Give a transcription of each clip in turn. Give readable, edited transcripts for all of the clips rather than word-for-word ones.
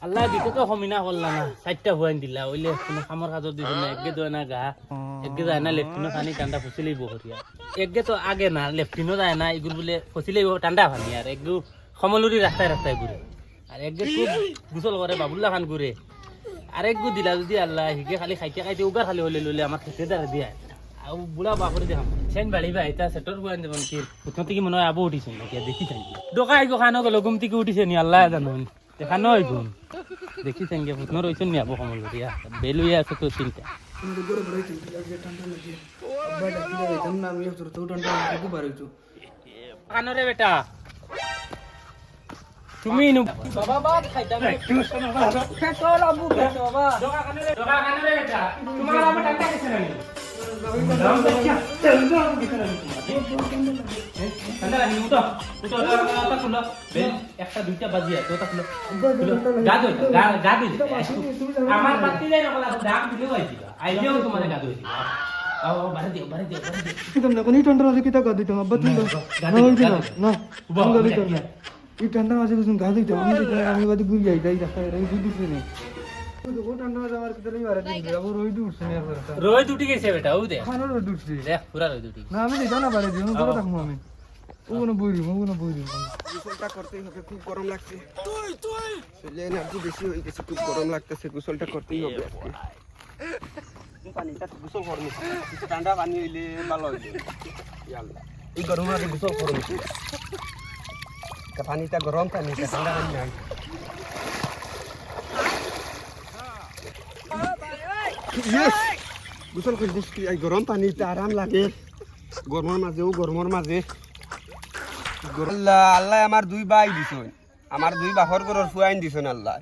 আল্লাহ দিতে তো হমিনা করলা না 4টা হুয়াইন দিলা ওইলে কোনো কামর কাজর দিছ না একগে দয় না গা একগে যায় না লেফটিনো পানি ঠান্ডা ফুসিলেই বহরিয়া একগে তো আগে না লেফটিনো যায় না এগুলো বলে ফুসিলেই ঠান্ডা পানি আর একগু সমলুরি রাস্তায় রাস্তায় ঘুরে আর একগে খুব গুসল করে বাবুল্লা খান ঘুরে আর একগু দিলা যদি আল্লাহ হিগে খালি খাইতে খাইতে উগার খালি হলে লইলে আমার খেতে দাঁড়া দিয়া আর বুড়া বাপরে দেখাম সেন বাড়িবা এটা সেটর হুয়াইন দেবেন কি প্রথম থেকে মনে হয় আবু উঠিছেন নাকি দেখি থাকি দোকান আইগো খানো গেল ঘুম থেকে উঠিছে নি আল্লাহ জানো দেখা নয় গুণ দেখি সঙ্গে পুতনো রয়েছে নি আবু কমল করিয়া বেলুইয়া আছে তো চিন্তা কানরে বেটা তুমি বাবা বাদ খাইতা পেট্রোল আবু পেট্রোল বাবা দোকা কানরে বেটা তোমার আমার টাকা দিছে না নাম দেখি তেলদা দিছে না ঠান্ডা লাগি উঠো উঠো ওটা খুলো বেল একটা দুইটা বাজিয়া তো ওটা খুলো গা দই আমার পাতি যাই না বলা ডাক দিলেও আইছিবা আইলেও তোমারে গা দই আও বারে দিও তোমরা কোন ঠান্ডা আছে কিতা গা দিতে হবে তুমি না গা দিতে না এই ঠান্ডা আছে কিছু গা দিতে আমি বাদ গুই যাই তাই রাস্তা এই দুধ নেই ও ঠান্ডা আছে আমার কিতা লই বারে দিন আবার রই দুধ নেই আর রই দুটি গেছে বেটা ও দে খানো রই দুধ দেখ পুরা রই দুটি না আমি দিতা না বারে দিও বড় থাকমু আমি ওগুলো বইরি গোসলটা করতেই হবে, খুব গরম লাগছে। শরীরে এনার্জি বেশি হয়ে গেছে, খুব গরম লাগতেছে, গোসলটা করতেই হবে আজকে। পানিটা গোসল করবো, ঠান্ডা পানি হইলে ভালো হইলে এই গরমে আগে গোসল করবো। পানিটা গরম পানি, ঠান্ডা পানি নাই। গোসল করছিস কি গরম পানিতে আরাম লাগে, গরমের মাঝে আল্লাহ আল্লাহ আমার দুই ভাই দিছন, আমার দুই বাপর ঘরের ফুয়াইন দিছন। আল্লাহ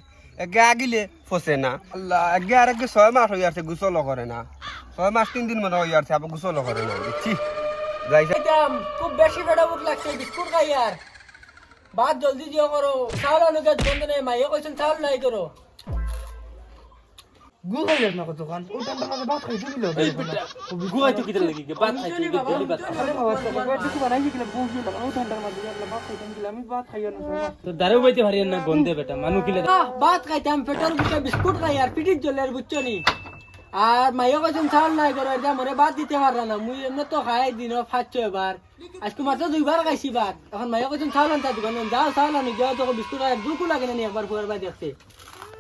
একে আগিলে ফসে না, আল্লাহ আগে আর আগে 6 মাস হয়ে আসছে গোসল করে না, 6 মাস 3 দিন মনে হয়ে আসছে আবার গোসল করে না। বুঝছি খুব বেশি বেড়া বুক লাগছে, বিস্কুট খাই আর ভাত জলদি দিও করো, চাউল অনুকে বন্ধ নেই, মাইয়ে কইছেন চাউল নাই করো। গু খাইলে না কত খান ও ঠান্ডা মাঝে ভাত খাইতে দিল এই বেটা গুয়াই তো কিতে লাগি বাত খাইতে গেলি বাত আরে বাবা তো বানাই দিছিল বুঝি না ও ঠান্ডা মাঝে আল্লাহ ভাত খাইতে দিল আমি ভাত খাইও না তো দারু বাইতে হারিয়ান না গন্ধে বেটা মানু কিলে ভাত খাইতাম পেটের বুকে বিস্কুট খাই আর পিটির জলে আর বুঝছো নি। আর মাইয়ে কইছেন চাউল নাই করো, এটা মরে ভাত দিতে পারলা না, মুই এমনি তো খাই দিন 5-6 বার, আজকে মাত্র 2 বার খাইছি ভাত। এখন মাইয়ে কইছেন চাউল আনতে দোকানে যাও, চাউল আনি যাও, তো বিস্কুট আর দুকু লাগে না একবার ফুয়ার বাই দেখতে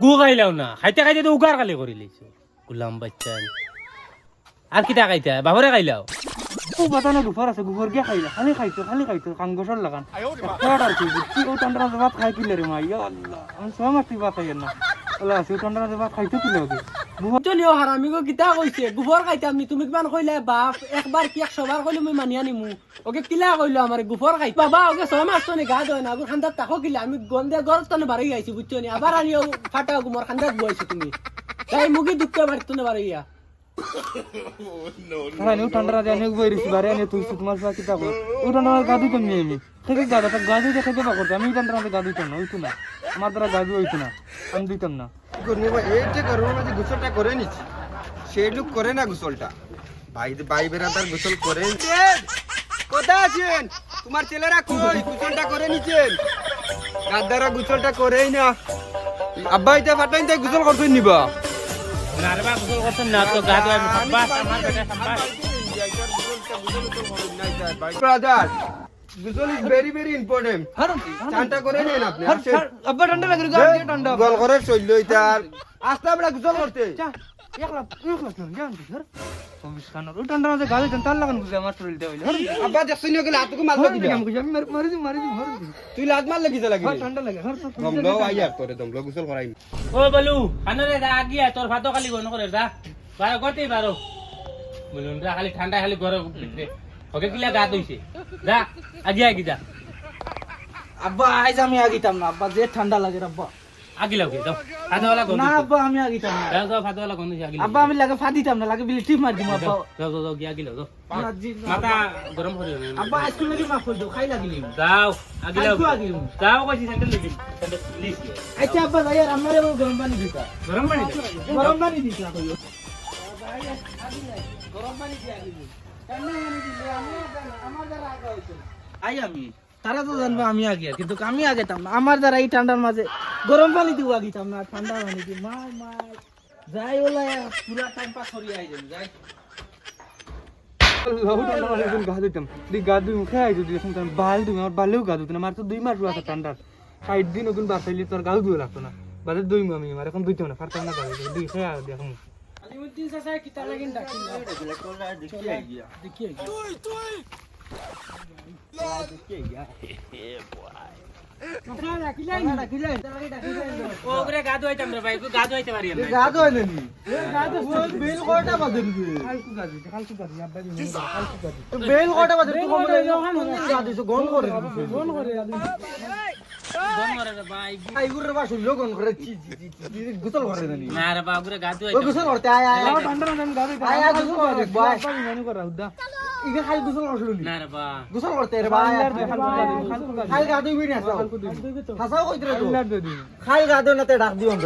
গু খাইলাও না, খাইতে খাইতে তো উগার খালি করি লইছো গুলাম বাচ্চা। আর কিটা খাইতা বাবরে খাইলাও ও বাতানো দুপুর আছে গুফর গিয়া খাইলা খালি খাইতো কাঙ্গসর লাগান আর কি বুঝছি ও ঠান্ডা মাঝে ভাত খাই কিলে রে মা ইয়া আল্লাহ আমি সব মাটি ভাত খাই না আল্লাহ সে ঠান্ডা মাঝে ভাত খাইতো কিলে ওকে চলিও হারামি গো কিতা কইছে গুফর খাইতাম নি, তুমি কিমান কইলে বাপ একবার কি 100 বার কইলে মই মানিয়া নিমু, ওকে কিলা কইলো আমারে গুফর খাই বাবা, ওকে 6 মাস তো নে গা দয় না, আবার খান্দাত তাকো কিলা আমি গন্ধে গরত তনে বাড়ি আইছি বুঝছো নি, আবার আনিও ফাটা গুমর খান্দাত বইছো তুমি তাই মুগি দুঃখে বাড়িতে নে বাড়ি ইয়া হ্যাঁ ও ঠান্ডা রাতে অনেক বই রিসি বারে আনে তুই তোমার সাথে কিতা কর ও ঠান্ডা মাঝে গাদু তো নিয়ে আমি থেকে গাদু দেখে দেবা করতে আমি ঠান্ডা মাঝে গাদু তো না হইতো না আমার দ্বারা গাদু হইতো না আমি দিতাম না। এই যে গরমের মাঝে গোসলটা করে নিচ্ছি, সেই লোক করে না গোসলটা, ভাই বেড়াদার গোসল করে কোথায় আছেন তোমার ছেলেরা কই গোসলটা করে নিচ্ছেন? গাদ্দারা গোসলটা করেই না, আব্বা এটা ফাটাইন তাই গোসল করছেন নিবা নারবা গোসল করছেন না তো গা দয় সাব্বাস আমার বেটা সাব্বাস। ব্রাদার গোসল ইজ ভেরি ভেরি ইম্পর্টেন্ট, ঠান্ডা করে নেন আপনি। আব্বা ঠান্ডা লাগে গাড়ি ঠান্ডা গোল করে চললো ইতার আস্তে আমরা গোসল করতে এক লাখ জান ধর কমিস খান ও ঠান্ডা মাঝে গাড়ি তার লাগান বুঝে আমার শরীর দেওয়া হইলো আব্বা দেখছনি গেলে হাতকে মারলো কি আমি মারি হর তুই লাত মারলে কি লাগে ঠান্ডা লাগে হর দমলো আইয়ার তোরে দমলো গোসল করাই ও বলু খানরে যা আগিয়া তোর ভাত খালি গন করে যা বারো গতেই বারো বলুন যা খালি ঠান্ডা খালি ঘরে ভিতরে ওকে কিলা গা দইছে যা আগিয়া যা আব্বা আইজ আমি আগিতাম না, আব্বা যে ঠান্ডা লাগে আব্বা আগি লাও দাও ফাতওয়ালা গন না আব্বা আমি আগিতাম না, দাও দাও ফাতওয়ালা গন আগি আব্বা আমি লাগে ফাদিতাম না, লাগে বিলি টিপ মার দিমু আব্বা। দাও দাও দাও গিয়া গিলাও দাও না জি মাথা গরম করে আব্বা আইসক্রিম লাগি মাফ করে দাও, খাই লাগিলি দাও আগি লাও আগিলাম। দাও কইছি স্যান্ডেল দিবি স্যান্ডেল প্লিজ আচ্ছা আব্বা যাই আর আমারে গরম পানি দিতা, গরম পানি গরম পানি দিতা কইও গরম পানি দিয়া দিবি, ঠান্ডা পানি দিলে আমি আমার দ্বারা আগা হইতো আই আমি তারা তো জানবে আমি আগে কিন্তু আমি আগে তাম না আমার দ্বারা এই ঠান্ডার মাঝে গরম পানি দিব আগিতাম না ঠান্ডা পানি দি মার মার যাই ওলা পুরা টাইম পাস করি আই যাই যাই গা দিতাম দি গা দুই মুখে আই যদি এখন বাল দুই আমার বালেও গা দিতাম আমার তো 2 মাস আছে ঠান্ডা 60 দিন ওগুন বাসাইলে তোর গাও দুই লাগতো না বাদে দুই আমি আমার এখন দুইতো না ফারতাম না গাও দুই খেয়ে আর দেখুন আলিমুদ্দিন চাচা কিতা লাগিন ডাকিল দেখি ওগরে গা ধুইতাম রে ভাই গা ধুইতে পারি না গা দই নানি বেল কয়টা বাজে কালকু গাজি আব্বা দি কালকু গাজি বেল কয়টা বাজে তুই কমলে গা দিছ গন করে গন মারে রে ভাই আইগুরে বাসু লগন করে চি গুতল করে নানি না রে বাবা ওগরে গা ও ধুইতাম গুসল করতে আয় আয় ঠান্ডা না গা দিতে আয় আয় গুসল করে ভাই মনে করা উদা ইগে খালি গুসল করছলি না রে বাবা গুসল করতে রে ভাই খালি গা দিবি না হাসাও কইতে রে তো খালি গা দিও না তে ডাক দিও অন্তর